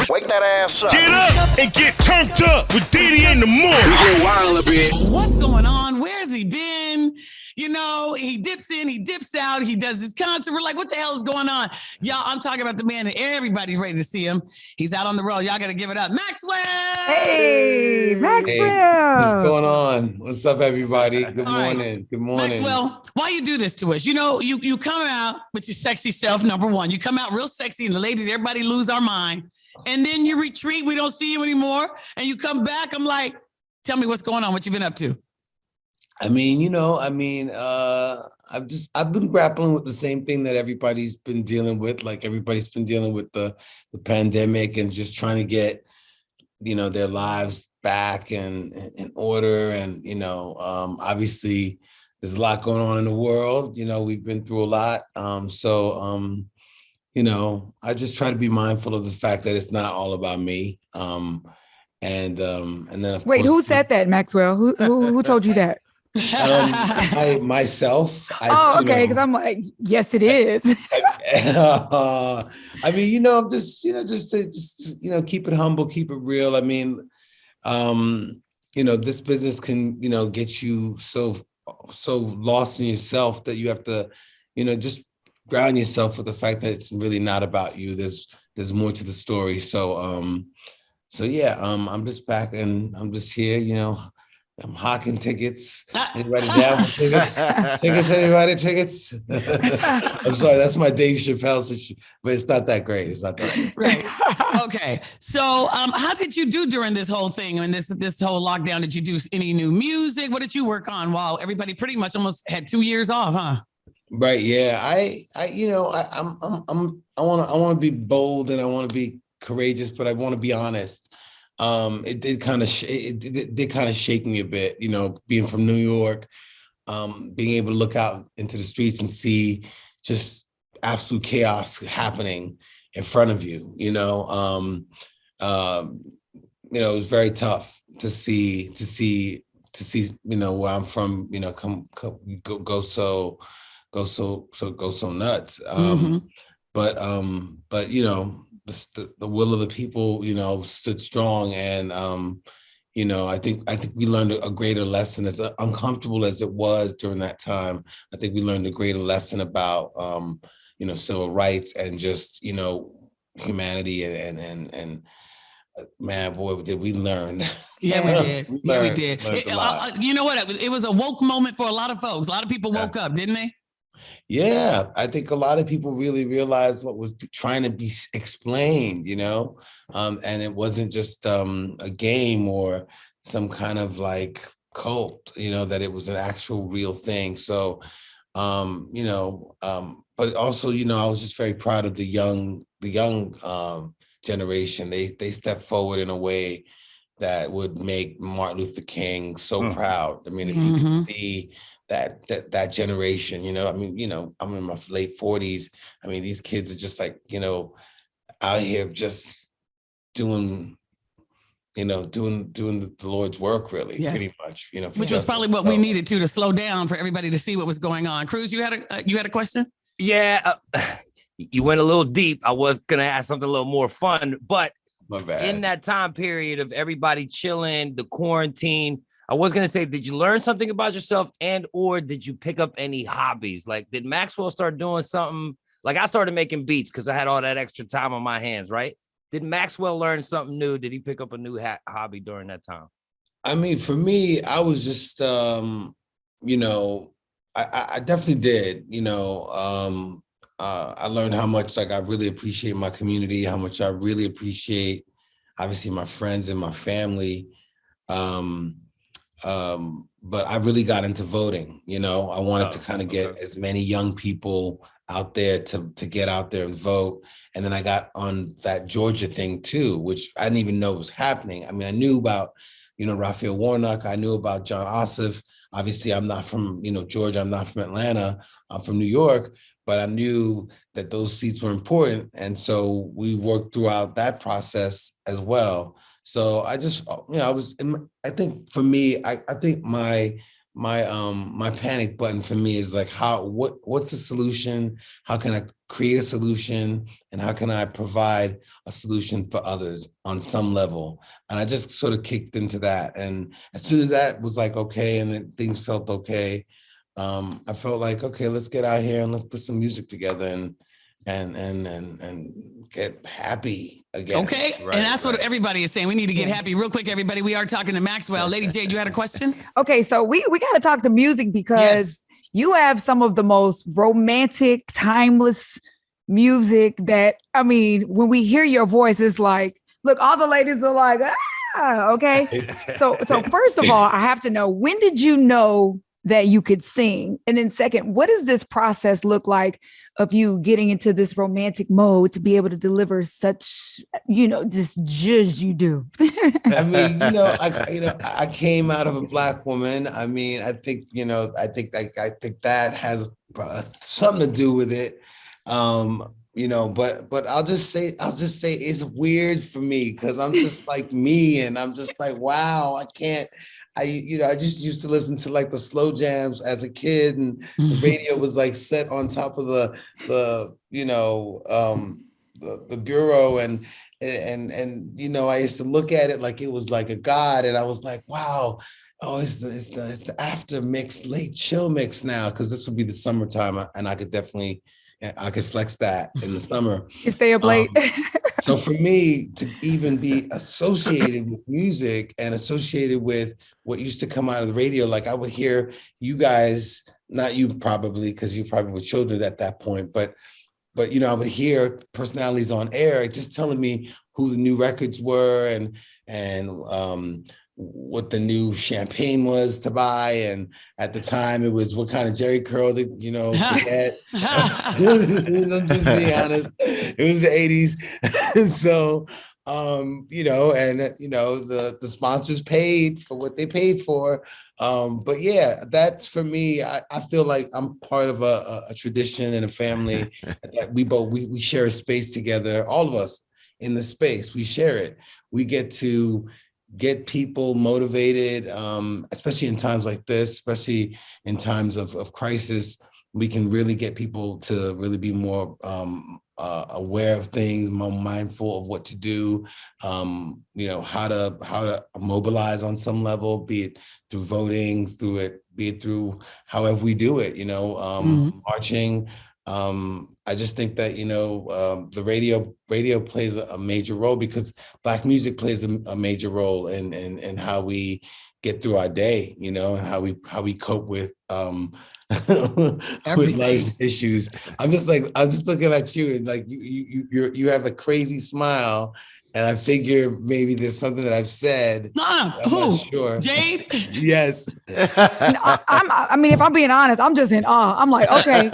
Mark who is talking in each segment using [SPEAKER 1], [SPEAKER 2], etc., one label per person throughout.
[SPEAKER 1] Wake that ass up.
[SPEAKER 2] Get up and get turned up with DeDe in the morning.
[SPEAKER 1] We get wild a bit.
[SPEAKER 3] What's going on? Where's he been? You know, he dips in, he dips out, he does his concert. We're like, what the hell is going on? Y'all, I'm talking about the man that everybody's ready to see him. He's out on the road. Y'all got to give it up. Maxwell!
[SPEAKER 4] Hey, Maxwell!
[SPEAKER 5] Hey, what's going on? What's up, everybody? Good morning.
[SPEAKER 3] Right.
[SPEAKER 5] Good morning.
[SPEAKER 3] Maxwell, why you do this to us? You know, you come out with your sexy self, number one. You come out real sexy, and the ladies, everybody lose our mind. And then you retreat. We don't see you anymore. And you come back. I'm like, tell me what's going on. What you been up to?
[SPEAKER 5] I've been grappling with the same thing that everybody's been dealing with. Like everybody's been dealing with the pandemic and just trying to get, their lives back and in order. And, obviously there's a lot going on in the world. We've been through a lot. I just try to be mindful of the fact that it's not all about me. And then of
[SPEAKER 4] Wait,
[SPEAKER 5] course,
[SPEAKER 4] who said that, Maxwell? Who told you that?
[SPEAKER 5] Myself.
[SPEAKER 4] Okay, because I'm like, yes, it is.
[SPEAKER 5] I'm just keep it humble, keep it real. This business can, get you so lost in yourself that you have to, just ground yourself with the fact that it's really not about you. There's more to the story. I'm just back and I'm just here, I'm hawking tickets. Anybody down for tickets? Anybody tickets? I'm sorry, that's my Dave Chappelle situation, but it's not that great. It's not that great.
[SPEAKER 3] Right. Okay. So how did you do during this whole thing and this whole lockdown? Did you do any new music? What did you work on while everybody pretty much almost had 2 years off, huh?
[SPEAKER 5] Right. Yeah. I want to be bold and I want to be courageous, but I want to be honest. It did kind of shake me a bit, being from New York, being able to look out into the streets and see just absolute chaos happening in front of you. It was very tough to see, where I'm from, go so nuts. The will of the people, stood strong. And, I think we learned a greater lesson, as uncomfortable as it was during that time. I think we learned a greater lesson about, civil rights and just, humanity and man, boy, did we learn.
[SPEAKER 3] Yeah, we did. We did. You know what? It was a woke moment for a lot of folks. A lot of people woke up, didn't they?
[SPEAKER 5] Yeah, I think a lot of people really realized what was trying to be explained, and it wasn't just a game or some kind of like cult, that it was an actual real thing. So, but also, I was just very proud of the young generation. They stepped forward in a way that would make Martin Luther King so proud. If you could see that generation, I'm in my late 40s. These kids are just like, out here just doing the Lord's work, really, pretty much,
[SPEAKER 3] which was probably what we needed to slow down for everybody to see what was going on. Cruz, you had a question?
[SPEAKER 6] Yeah, you went a little deep. I was gonna ask something a little more fun, but
[SPEAKER 5] my bad.
[SPEAKER 6] In that time period of everybody chilling, the quarantine, I was going to say, did you learn something about yourself or did you pick up any hobbies? Like, did Maxwell start doing something? Like, I started making beats because I had all that extra time on my hands, right? Did Maxwell learn something new? Did he pick up a new hobby during that time?
[SPEAKER 5] For me, I was just, I definitely did, I learned how much, I really appreciate my community, how much I really appreciate, obviously, my friends and my family. But I really got into voting, I wanted to kind of get as many young people out there to get out there and vote. And then I got on that Georgia thing too, which I didn't even know was happening. I knew about, Raphael Warnock. I knew about John Ossoff. Obviously, I'm not from, Georgia. I'm not from Atlanta. I'm from New York, but I knew that those seats were important. And so we worked throughout that process as well. So I just, I think for me, I think my my panic button for me is like, what's the solution? How can I create a solution, and how can I provide a solution for others on some level? And I just sort of kicked into that. And as soon as that was like, okay, and then things felt okay, I felt like, okay, let's get out here and let's put some music together and get happy again.
[SPEAKER 3] Okay.
[SPEAKER 6] Right,
[SPEAKER 3] and that's what everybody is saying. We need to get happy real quick, everybody. We are talking to Maxwell. Lady Jade, you had a question?
[SPEAKER 4] Okay, so we got to talk to music because you have some of the most romantic, timeless music that, I mean, when we hear your voice, it's like, look, all the ladies are like, okay. So first of all, I have to know, when did you know that you could sing? And then second, what does this process look like of you getting into this romantic mode to be able to deliver such, this judge you do?
[SPEAKER 5] I mean, I came out of a Black woman. I mean, I think that has something to do with it. But I'll just say it's weird for me because I'm just like me, and I'm just like, wow, I can't. I just used to listen to like the slow jams as a kid, and the radio was like set on top of the bureau, and I used to look at it like it was like a god, and I was like, wow, oh, it's the after mix, late chill mix now, because this would be the summertime, and I could flex that in the summer.
[SPEAKER 4] You stay up late.
[SPEAKER 5] So for me to even be associated with music and associated with what used to come out of the radio, like I would hear you guys, not you probably, because you probably were children at that point, but I would hear personalities on air just telling me who the new records were and what the new champagne was to buy, and at the time it was what kind of Jerry curl to get. I'm just being honest. It was the 80s. So the sponsors paid for what they paid for. But yeah, that's for me. I feel like I'm part of a tradition and a family that we share a space together. All of us in the space, we share it. We get to get people motivated, especially in times like this, especially in times of crisis. We can really get people to really be more aware of things, more mindful of what to do, how to mobilize on some level, be it through voting, be it through however we do it, marching. I just think that, the radio plays a major role, because Black music plays a major role in how we get through our day, and how we cope with with life's issues. I'm just looking at you, and like you have a crazy smile. And I figure maybe there's something that I've said. I'm not sure.
[SPEAKER 3] Jade?
[SPEAKER 5] Yes.
[SPEAKER 4] I mean, if I'm being honest, I'm just in awe. I'm like, okay,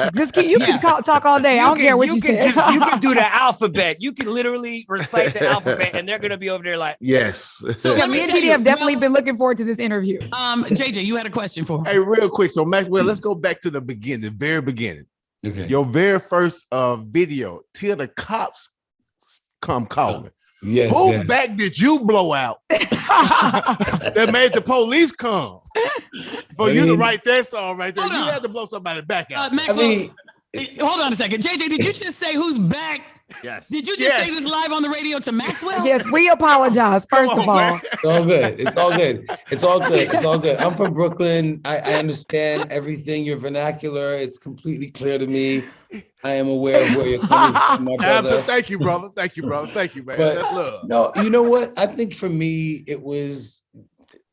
[SPEAKER 4] you can talk all day. I don't care what you say.
[SPEAKER 6] You can do the alphabet. You can literally recite the alphabet, and they're gonna be over there like,
[SPEAKER 7] yes.
[SPEAKER 3] So
[SPEAKER 4] me and DeDe have definitely been looking forward to this interview.
[SPEAKER 3] JJ, you had a question for him.
[SPEAKER 7] Hey, real quick. So Maxwell, let's go back to the beginning, the very beginning.
[SPEAKER 5] Okay.
[SPEAKER 7] Your very first video, Till the Cops Come Calling.
[SPEAKER 5] Yes.
[SPEAKER 7] Who back did you blow out that made the police come? For you to write that song right there, you had to blow somebody back out.
[SPEAKER 3] Maxwell, hold on a second. JJ, did you just say who's back?
[SPEAKER 6] yes.
[SPEAKER 3] Did you just say this live on the radio to Maxwell?
[SPEAKER 4] Yes, we apologize, first of all.
[SPEAKER 5] It's all good. It's all good. It's all good. It's all good. I'm from Brooklyn. I understand everything, your vernacular. It's completely clear to me. I am aware of where you're coming from, my brother.
[SPEAKER 7] Thank you, brother. Thank you, brother. Thank you, man.
[SPEAKER 5] But, no, you know what? I think for me, it was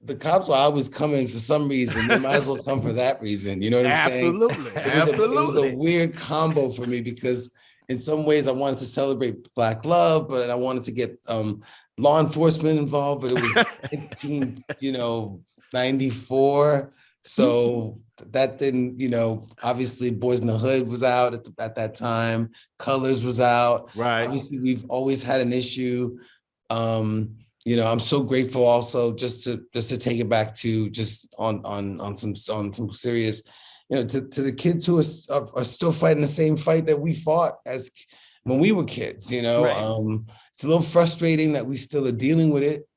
[SPEAKER 5] the cops were always coming for some reason. They might as well come for that reason. You know what I'm saying?
[SPEAKER 7] Absolutely.
[SPEAKER 5] It was a weird combo for me, because in some ways I wanted to celebrate Black love, but I wanted to get law enforcement involved, but it was 1994. So that didn't, obviously Boys in the Hood was out at that time. Colors was out.
[SPEAKER 7] Right.
[SPEAKER 5] Obviously, we've always had an issue. I'm so grateful also just to take it back to just on some serious, to the kids who are still fighting the same fight that we fought as when we were kids.
[SPEAKER 3] Right.
[SPEAKER 5] It's a little frustrating that we still are dealing with it.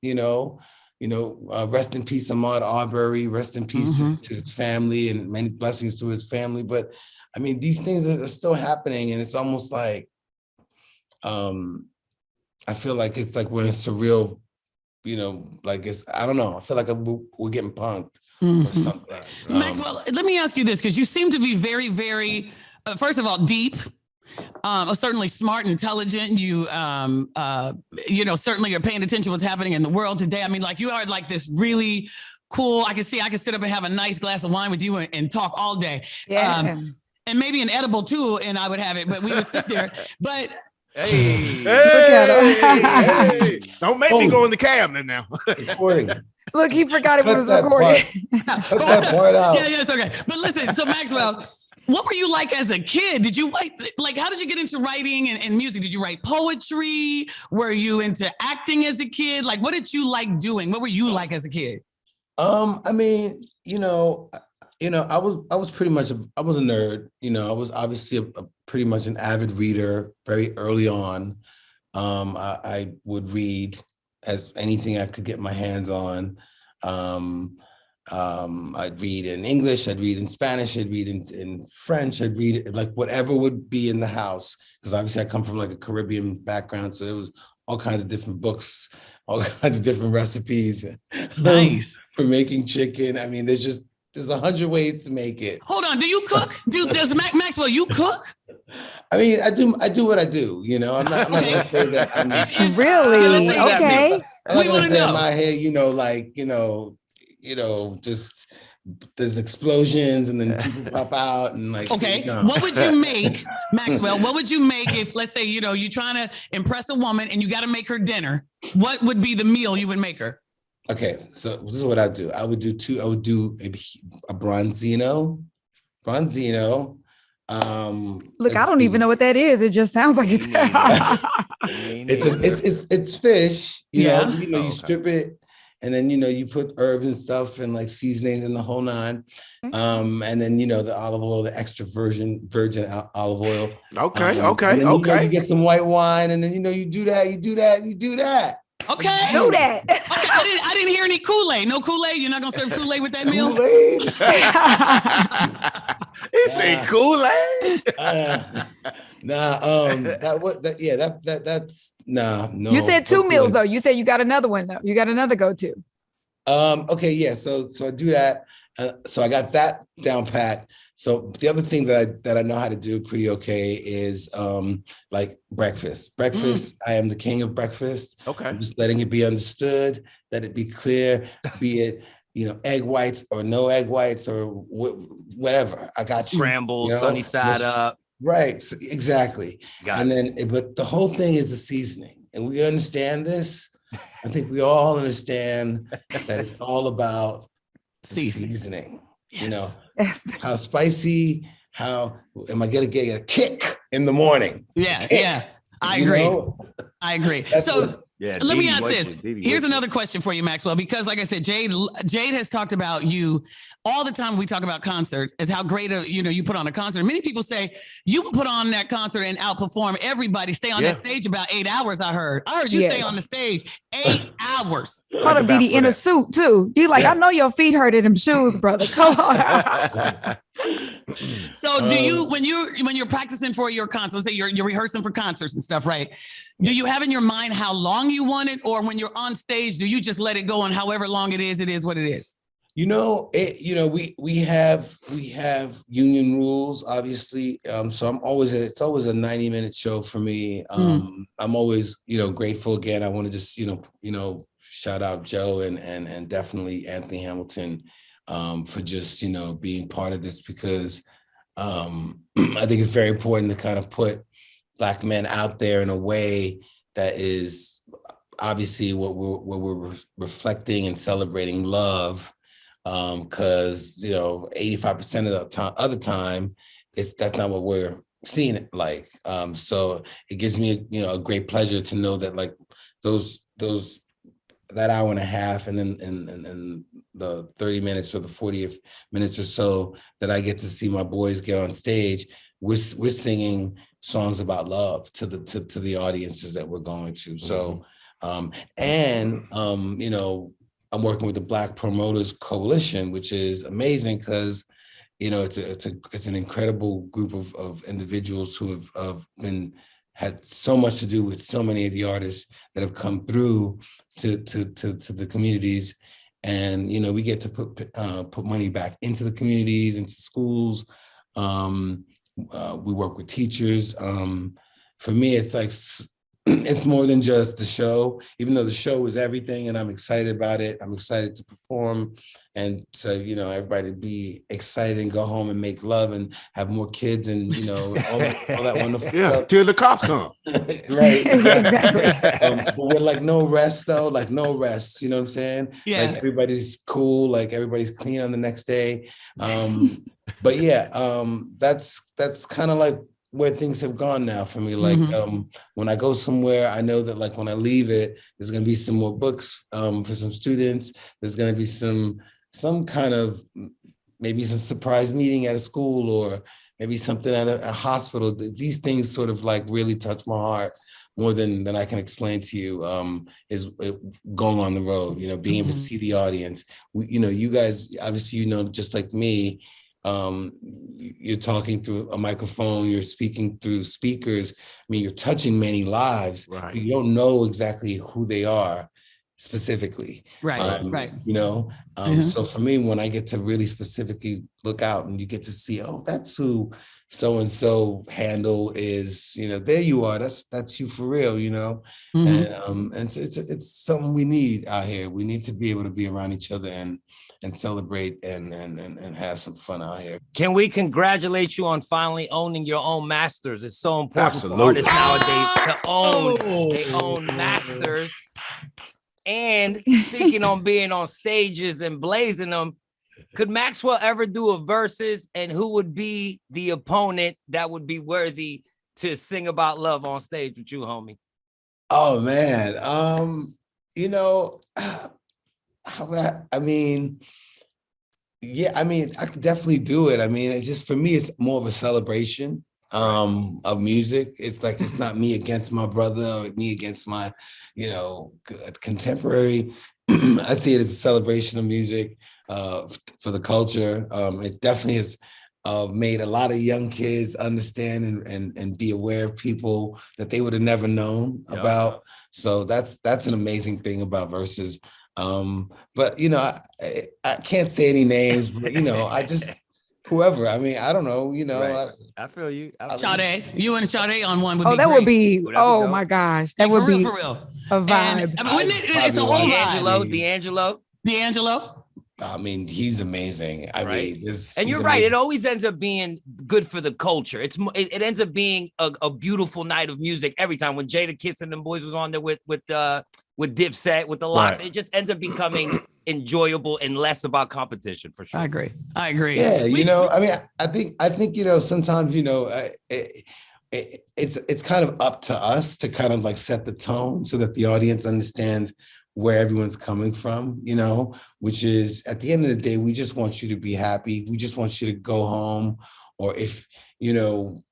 [SPEAKER 5] rest in peace, Ahmaud Arbery, rest in peace to his family, and many blessings to his family. But I mean, these things are still happening, and it's almost like, I feel like it's like we're in a surreal, like I don't know. I feel like we're getting punked or something.
[SPEAKER 3] Maxwell, let me ask you this, because you seem to be very, very, first of all, deep. Certainly smart and intelligent. You, certainly are paying attention to what's happening in the world today. I mean, like you are like this really cool. I can sit up and have a nice glass of wine with you and talk all day.
[SPEAKER 4] Yeah.
[SPEAKER 3] And maybe an edible too, and I would have it, but we would sit there. But
[SPEAKER 7] Hey, don't make me go in the cabinet now.
[SPEAKER 4] Look, he forgot it was recorded.
[SPEAKER 5] Cut that part out.
[SPEAKER 3] Yeah, it's okay. But listen, so Maxwell, what were you like as a kid? Did you like how did you get into writing and music? Did you write poetry? Were you into acting as a kid? Like, what did you like doing? What were you like as a kid?
[SPEAKER 5] I mean, I was pretty much I was a nerd. I was obviously a pretty much an avid reader very early on. I would read as anything I could get my hands on. I'd read in English, I'd read in Spanish, I'd read in French, I'd read like whatever would be in the house. Because obviously I come from like a Caribbean background. So it was all kinds of different books, all kinds of different recipes.
[SPEAKER 3] Nice.
[SPEAKER 5] For making chicken. I mean, there's 100 ways to make it.
[SPEAKER 3] Hold on, do you cook? Does Maxwell, you cook?
[SPEAKER 5] I mean, I do what I do, I'm not gonna say that I'm
[SPEAKER 4] Really? Okay.
[SPEAKER 5] I'm not gonna say I'm out here, just there's explosions and then people pop out and like.
[SPEAKER 3] Okay, what would you make, Maxwell? What would you make if, let's say, you're trying to impress a woman and you got to make her dinner? What would be the meal you would make her?
[SPEAKER 5] Okay, so this is what I do. I would do a bronzino.
[SPEAKER 4] Look, I don't even know what that is. It just sounds like it's.
[SPEAKER 5] It's fish. You strip it, and then you put herbs and stuff and like seasonings and the whole nine. And then the olive oil, the extra virgin olive oil.
[SPEAKER 7] Okay.
[SPEAKER 5] You get some white wine, and then you do that.
[SPEAKER 3] Okay.
[SPEAKER 4] Do that.
[SPEAKER 3] Okay, I didn't hear any Kool-Aid. No Kool-Aid? You're not going to serve Kool-Aid with that meal?
[SPEAKER 5] Kool-Aid?
[SPEAKER 7] He said Kool-Aid.
[SPEAKER 5] That's no.
[SPEAKER 4] You said two meals though. You said you got another one though. You got another go-to.
[SPEAKER 5] Okay, yeah. So I do that. So I got that down pat. So the other thing that I know how to do pretty okay is like breakfast. I am the king of breakfast.
[SPEAKER 7] Okay.
[SPEAKER 5] I'm just letting it be understood, let it be clear, be it, egg whites or no egg whites or whatever. I got you.
[SPEAKER 6] Scramble, sunny side up.
[SPEAKER 5] Right. So, exactly. But the whole thing is the seasoning. And we understand this. I think we all understand that it's all about seasoning.
[SPEAKER 3] Yes.
[SPEAKER 4] Yes.
[SPEAKER 5] How spicy, how am I gonna get a kick in the morning?
[SPEAKER 3] Yeah. I agree. So let me ask this. Here's another question for you, Maxwell, because like I said, Jade has talked about you all the time. We talk about concerts as how great you put on a concert. Many people say you put on that concert and outperform everybody. Stay on that stage about 8 hours. I heard you stay on the stage 8 hours.
[SPEAKER 4] Hold up, DeDe, in a suit too. You like, I know your feet hurt in them shoes, brother. Come on.
[SPEAKER 3] So do you, when you're practicing for your concert, let's say you're rehearsing for concerts and stuff, right? Do you have in your mind how long you want it, or when you're on stage, do you just let it go and however long it is what it is?
[SPEAKER 5] We have union rules, obviously. So it's always a 90-minute show for me. I'm always, grateful again. I want to just, shout out Joe and definitely Anthony Hamilton for just, being part of this, because I think it's very important to kind of put Black men out there in a way that is obviously what we're reflecting and celebrating love. Because 85% of the other time, that's not what we're seeing it like. So it gives me a great pleasure to know that like that hour and a half and then and the 30 minutes or the 40 minutes or so that I get to see my boys get on stage, we're singing songs about love to the audiences that we're going to. So I'm working with the Black Promoters Coalition, which is amazing because, you know, it's an incredible group of individuals who have had so much to do with so many of the artists that have come through to the communities. And, you know, we get to put money back into the communities, into schools. We work with teachers. For me, it's like, it's more than just the show, even though the show is everything and I'm excited about it. I'm excited to perform. And so, you know, everybody be excited and go home and make love and have more kids and, you know, all that wonderful stuff.
[SPEAKER 7] Till the cops come.
[SPEAKER 5] Right.
[SPEAKER 4] Exactly.
[SPEAKER 5] But we're like no rest though, like no rest, you know what I'm saying?
[SPEAKER 3] Yeah.
[SPEAKER 5] Like everybody's cool, like everybody's clean on the next day. But yeah, that's kind of like where things have gone now for me. Like when I go somewhere, I know that like when I leave it, there's gonna be some more books for some students. There's gonna be some kind of maybe some surprise meeting at a school or maybe something at a hospital. These things sort of like really touch my heart more than I can explain to you. Is going on the road, you know, being able to see the audience. You know, you guys obviously, you know, just like me. You're talking through a microphone, you're speaking through speakers. I mean, you're touching many lives.
[SPEAKER 7] Right.
[SPEAKER 5] You don't know exactly who they are specifically.
[SPEAKER 3] Right.
[SPEAKER 5] You know, so for me, when I get to really specifically look out and you get to see, oh, that's who so-and-so handle is, you know, there you are. That's you for real, you know? And so it's something we need out here. We need to be able to be around each other and celebrate and have some fun out here.
[SPEAKER 6] Can we congratulate you on finally owning your own masters? It's so important
[SPEAKER 7] Absolutely.
[SPEAKER 6] for artists nowadays to own masters. And speaking on being on stages and blazing them, could Maxwell ever do a versus, and who would be the opponent that would be worthy to sing about love on stage with you, homie?
[SPEAKER 5] Oh man, you know, I mean, yeah, I mean, I could definitely do it. I mean, it just, for me, it's more of a celebration of music. It's like, it's not me against my brother or me against my, you know, contemporary. I see it as a celebration of music for the culture. It definitely has made a lot of young kids understand and be aware of people that they would have never known about. So that's an amazing thing about Versus. But you know, I can't say any names, but you know, I just whoever. I mean, I don't know. You know,
[SPEAKER 6] Right. I feel you.
[SPEAKER 3] Sade, you and Sade on one would be
[SPEAKER 4] that
[SPEAKER 3] great.
[SPEAKER 4] would be.
[SPEAKER 6] Would that be
[SPEAKER 4] Oh
[SPEAKER 6] dope?
[SPEAKER 4] my gosh, that
[SPEAKER 3] Like,
[SPEAKER 4] would be
[SPEAKER 3] for real.
[SPEAKER 4] a vibe.
[SPEAKER 3] And, I mean, wouldn't it's a whole vibe. D'Angelo.
[SPEAKER 5] I mean, he's amazing. I
[SPEAKER 6] Right.
[SPEAKER 5] mean,
[SPEAKER 6] And you're right. It always ends up being good for the culture. It ends up being a beautiful night of music every time. When Jada Kiss and them boys was on there with Dipset, with the Locks,
[SPEAKER 7] Right.
[SPEAKER 6] it just ends up becoming enjoyable and less about competition, for sure.
[SPEAKER 3] I agree.
[SPEAKER 5] Yeah, you know, I mean, I think you know, sometimes, you know, it's kind of up to us to kind of like set the tone so that the audience understands where everyone's coming from, you know, which is at the end of the day, we just want you to be happy. We just want you to go home. Or if, you know,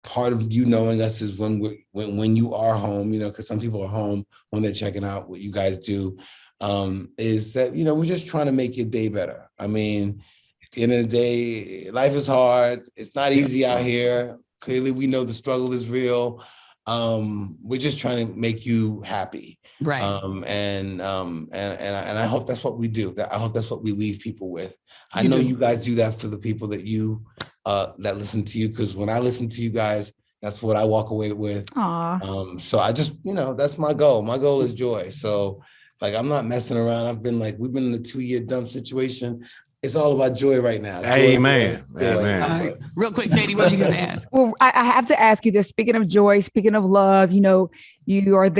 [SPEAKER 5] part of you knowing us is when you are home, you know, because some people are home when they're checking out what you guys do, is that, you know, we're just trying to make your day better. I mean, at the end of the day, life is hard. It's not easy out here. Clearly, we know the struggle is real. We're just trying to make you happy.
[SPEAKER 3] Right.
[SPEAKER 5] And I hope that's what we do. I hope that's what we leave people with. I know you guys do that for the people that that listen to you, because when I listen to you guys, that's what I walk away with. So I just, you know, that's my goal. My goal is joy. So like, I'm not messing around. We've been in a 2-year dump situation. It's all about joy right now.
[SPEAKER 7] Amen.
[SPEAKER 5] Joy.
[SPEAKER 7] Amen.
[SPEAKER 3] All right. Real quick, Sadie, what are you going to ask?
[SPEAKER 4] Well, I have to ask you this. Speaking of joy, speaking of love, you know, you are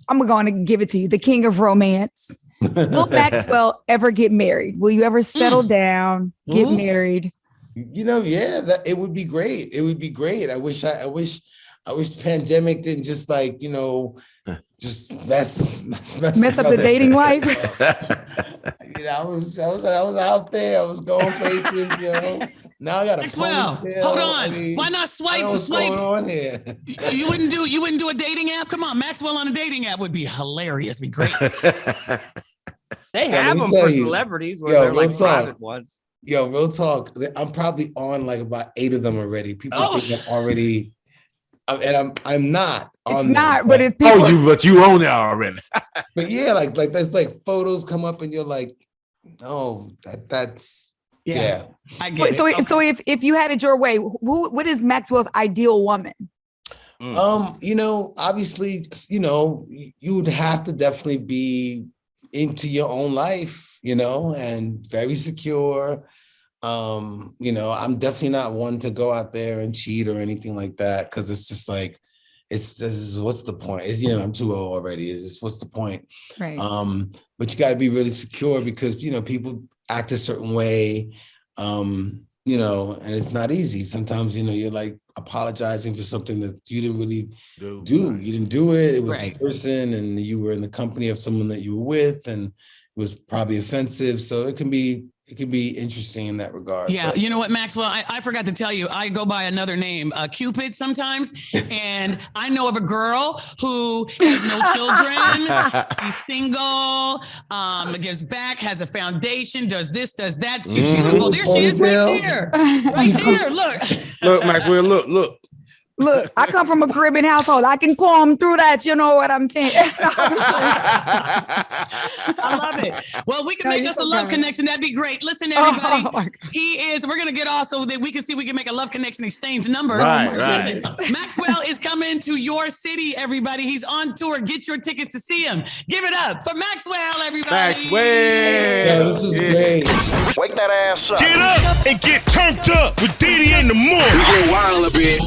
[SPEAKER 4] I'm going to give it to you, the king of romance. Will Maxwell ever get married? Will you ever settle down, get married?
[SPEAKER 5] You know, yeah, it would be great. It would be great. I wish the pandemic didn't just like, you know, just mess
[SPEAKER 4] up the dating life.
[SPEAKER 5] You know, I was out there. I was going places, you know. Now I got a
[SPEAKER 3] Maxwell,
[SPEAKER 5] ponytail.
[SPEAKER 3] hold on.
[SPEAKER 5] I mean,
[SPEAKER 3] Why not
[SPEAKER 5] I
[SPEAKER 3] swipe?
[SPEAKER 5] don't know what's
[SPEAKER 3] Swipe.
[SPEAKER 5] going on here.
[SPEAKER 3] You wouldn't do a dating app? Come on, Maxwell on a dating app would be hilarious. Be great.
[SPEAKER 6] They
[SPEAKER 5] Yeah,
[SPEAKER 6] have
[SPEAKER 5] let
[SPEAKER 6] them
[SPEAKER 5] me
[SPEAKER 6] for
[SPEAKER 5] tell you.
[SPEAKER 6] celebrities where
[SPEAKER 5] Yo,
[SPEAKER 6] they're like
[SPEAKER 5] real talk.
[SPEAKER 6] private ones.
[SPEAKER 5] Yo, real talk. I'm probably on like about 8 of them already. People
[SPEAKER 3] Oh.
[SPEAKER 5] think I'm already, and I'm not on
[SPEAKER 4] It's
[SPEAKER 5] them,
[SPEAKER 4] not, but it's people.
[SPEAKER 7] But you own it already.
[SPEAKER 5] But yeah, like there's like photos come up and you're like, no, that's yeah.
[SPEAKER 3] I get
[SPEAKER 4] So,
[SPEAKER 3] it.
[SPEAKER 4] so if you had it your way, what is Maxwell's ideal woman?
[SPEAKER 5] You know, obviously, you know, you would have to definitely be into your own life, you know, and very secure. You know, I'm definitely not one to go out there and cheat or anything like that, because it's just like, this is what's the point? It's, you know, I'm too old already. It's just what's the point?
[SPEAKER 4] Right.
[SPEAKER 5] But you got to be really secure because, you know, people act a certain way, you know, and it's not easy. Sometimes, you know, you're like apologizing for something that you didn't really do. You didn't do it. It was the person, and you were in the company of someone that you were with, and it was probably offensive. So it can be interesting in that regard.
[SPEAKER 3] Yeah,
[SPEAKER 5] but.
[SPEAKER 3] you know what, Maxwell? I forgot to tell you, I go by another name, Cupid sometimes. And I know of a girl who has no children, she's single, gives back, has a foundation, does this, does that. She's beautiful. There she is right there. Right there. Look.
[SPEAKER 7] Look, Maxwell, look.
[SPEAKER 4] Look, I come from a Caribbean household. I can comb through that. You know what I'm saying?
[SPEAKER 3] I love it. Well, we can make us a love connection. That'd be great. Listen, everybody. We're going to get off so that we can see we can make a love connection, exchange numbers.
[SPEAKER 7] Right.
[SPEAKER 3] Listen, Maxwell is coming to your city, everybody. He's on tour. Get your tickets to see him. Give it up for Maxwell, everybody.
[SPEAKER 7] Maxwell.
[SPEAKER 5] Yeah, this was great.
[SPEAKER 1] Wake that ass up.
[SPEAKER 2] Get up and get turned up with DeDe in the morning.
[SPEAKER 1] We get wild a bit.